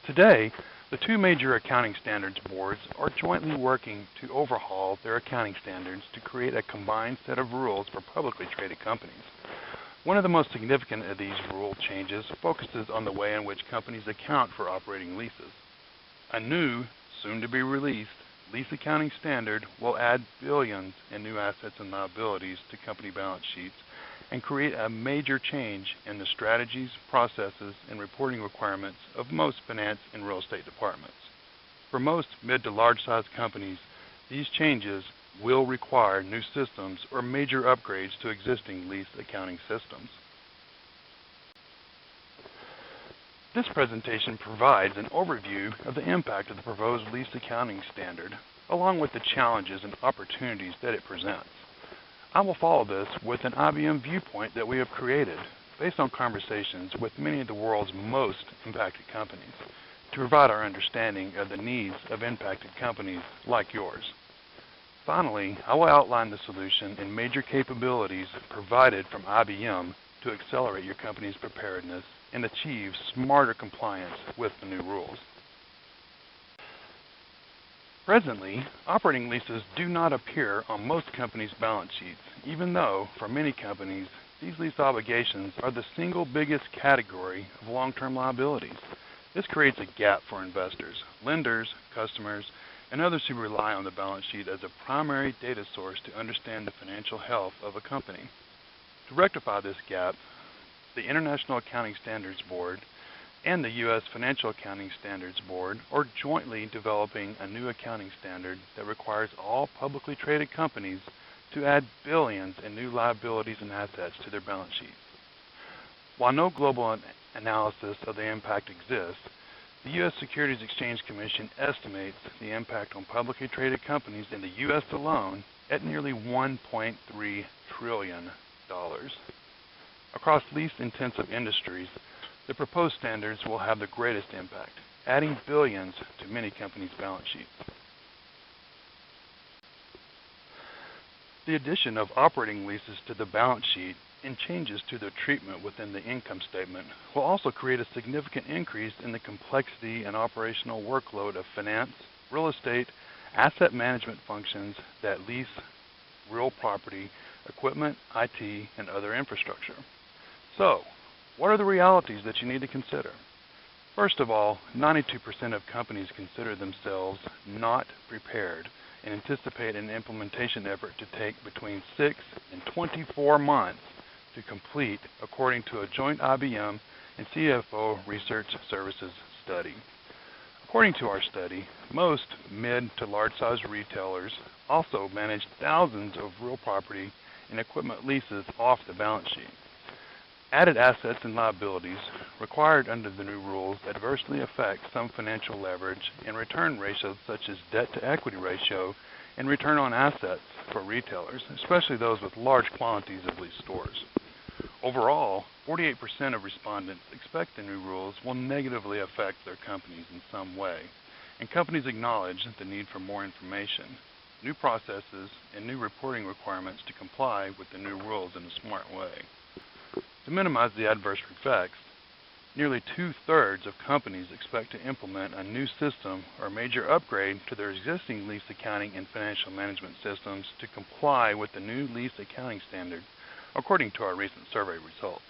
Today, the two major accounting standards boards are jointly working to overhaul their accounting standards to create a combined set of rules for publicly traded companies. One of the most significant of these rule changes focuses on the way in which companies account for operating leases. A new, soon-to-be-released, lease accounting standard will add billions in new assets and liabilities to company balance sheets and create a major change in the strategies, processes, and reporting requirements of most finance and real estate departments. For most mid to large-sized companies, these changes will require new systems or major upgrades to existing lease accounting systems. This presentation provides an overview of the impact of the proposed lease accounting standard, along with the challenges and opportunities that it presents. I will follow this with an IBM viewpoint that we have created based on conversations with many of the world's most impacted companies to provide our understanding of the needs of impacted companies like yours. Finally, I will outline the solution and major capabilities provided from IBM to accelerate your company's preparedness and achieve smarter compliance with the new rules. Presently, operating leases do not appear on most companies' balance sheets, even though, for many companies, these lease obligations are the single biggest category of long-term liabilities. This creates a gap for investors, lenders, customers, and others who rely on the balance sheet as a primary data source to understand the financial health of a company. To rectify this gap, the International Accounting Standards Board and the U.S. Financial Accounting Standards Board are jointly developing a new accounting standard that requires all publicly traded companies to add billions in new liabilities and assets to their balance sheets. While no global analysis of the impact exists, the U.S. Securities Exchange Commission estimates the impact on publicly traded companies in the U.S. alone at nearly $1.3 trillion. Across lease-intensive industries, the proposed standards will have the greatest impact, adding billions to many companies' balance sheets. The addition of operating leases to the balance sheet and changes to their treatment within the income statement will also create a significant increase in the complexity and operational workload of finance, real estate, asset management functions that lease real property, equipment, IT, and other infrastructure. So, what are the realities that you need to consider? First of all, 92% of companies consider themselves not prepared and anticipate an implementation effort to take between 6 and 24 months to complete, according to a joint IBM and CFO Research Services study. According to our study, most mid to large-sized retailers also manage thousands of real property and equipment leases off the balance sheet. Added assets and liabilities required under the new rules adversely affect some financial leverage and return ratios such as debt-to-equity ratio and return on assets for retailers, especially those with large quantities of leased stores. Overall, 48% of respondents expect the new rules will negatively affect their companies in some way, and companies acknowledge the need for more information, new processes, and new reporting requirements to comply with the new rules in a smart way. To minimize the adverse effects, nearly two-thirds of companies expect to implement a new system or major upgrade to their existing lease accounting and financial management systems to comply with the new lease accounting standard, according to our recent survey results.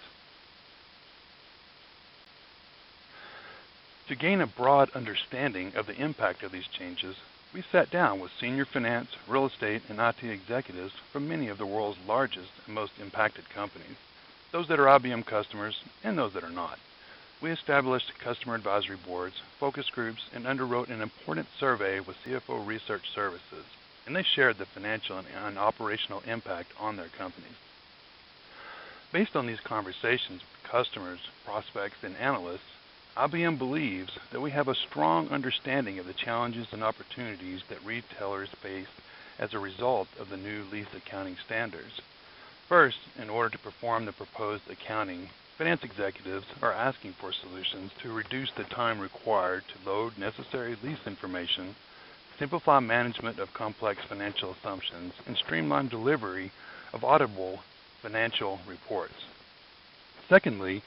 To gain a broad understanding of the impact of these changes, we sat down with senior finance, real estate, and IT executives from many of the world's largest and most impacted companies, those that are IBM customers and those that are not. We established customer advisory boards, focus groups, and underwrote an important survey with CFO Research Services, and they shared the financial and operational impact on their companies. Based on these conversations with customers, prospects, and analysts, IBM believes that we have a strong understanding of the challenges and opportunities that retailers face as a result of the new lease accounting standards. First, in order to perform the proposed accounting, finance executives are asking for solutions to reduce the time required to load necessary lease information, simplify management of complex financial assumptions, and streamline delivery of auditable financial reports. Secondly,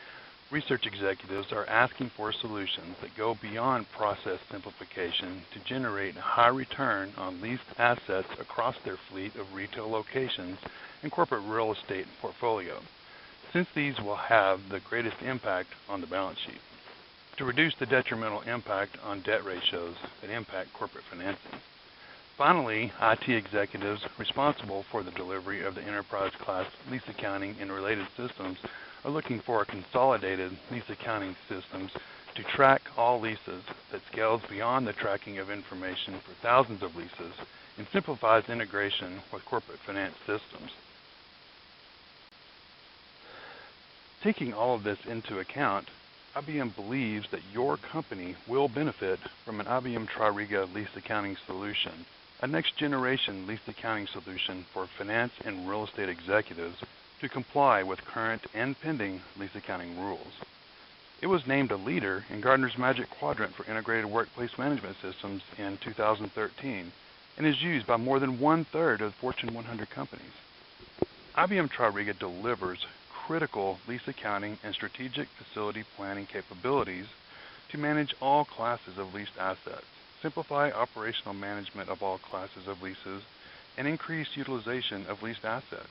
Research executives are asking for solutions that go beyond process simplification to generate a high return on leased assets across their fleet of retail locations and corporate real estate portfolio, since these will have the greatest impact on the balance sheet. To reduce the detrimental impact on debt ratios that impact corporate financing. Finally, IT executives responsible for the delivery of the enterprise class lease accounting and related systems are looking for consolidated lease accounting systems to track all leases that scales beyond the tracking of information for thousands of leases and simplifies integration with corporate finance systems. Taking all of this into account, IBM believes that your company will benefit from an IBM Tririga lease accounting solution, a next-generation lease accounting solution for finance and real estate executives to comply with current and pending lease accounting rules. It was named a leader in Gartner's Magic Quadrant for Integrated Workplace Management Systems in 2013 and is used by more than one-third of Fortune 100 companies. IBM Tririga delivers critical lease accounting and strategic facility planning capabilities to manage all classes of leased assets, simplify operational management of all classes of leases, and increase utilization of leased assets.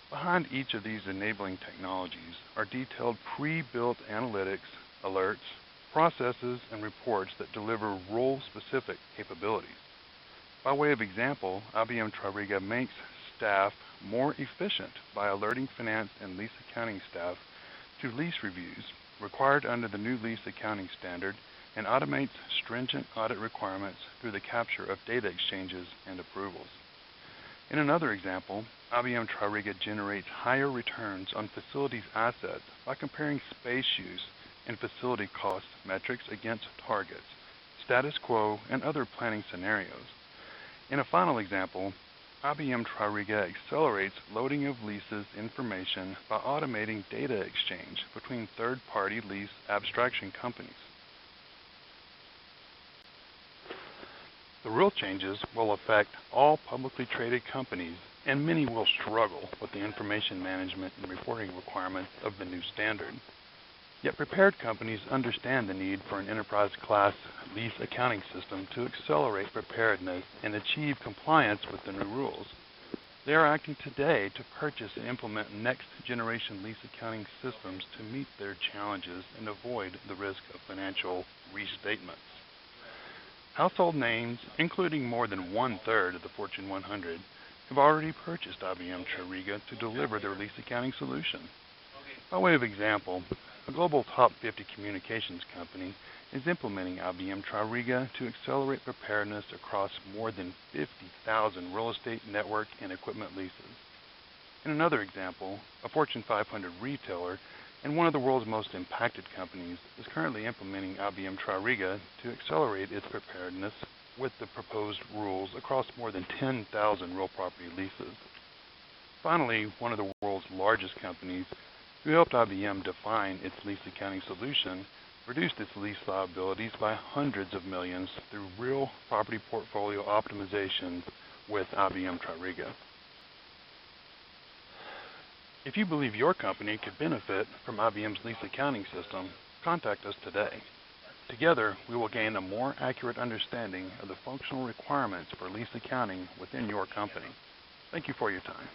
Behind each of these enabling technologies are detailed pre-built analytics, alerts, processes, and reports that deliver role-specific capabilities. By way of example, IBM Tririga makes staff more efficient by alerting finance and lease accounting staff to lease reviews required under the new lease accounting standard and automates stringent audit requirements through the capture of data exchanges and approvals. In another example, IBM Tririga generates higher returns on facilities assets by comparing space use and facility cost metrics against targets, status quo, and other planning scenarios. In a final example, IBM Tririga accelerates loading of leases information by automating data exchange between third-party lease abstraction companies. The rule changes will affect all publicly traded companies, and many will struggle with the information management and reporting requirements of the new standard. Yet prepared companies understand the need for an enterprise-class lease accounting system to accelerate preparedness and achieve compliance with the new rules. They are acting today to purchase and implement next-generation lease accounting systems to meet their challenges and avoid the risk of financial restatements. Household names, including more than one-third of the Fortune 100, have already purchased IBM Tririga to deliver their lease accounting solution. By way of example, a global top 50 communications company is implementing IBM Tririga to accelerate preparedness across more than 50,000 real estate, network, and equipment leases. In another example, a Fortune 500 retailer and one of the world's most impacted companies is currently implementing IBM Tririga to accelerate its preparedness with the proposed rules across more than 10,000 real property leases. Finally, one of the world's largest companies who helped IBM define its lease accounting solution reduced its lease liabilities by hundreds of millions through real property portfolio optimization with IBM Tririga. If you believe your company could benefit from IBM's lease accounting system, contact us today. Together, we will gain a more accurate understanding of the functional requirements for lease accounting within your company. Thank you for your time.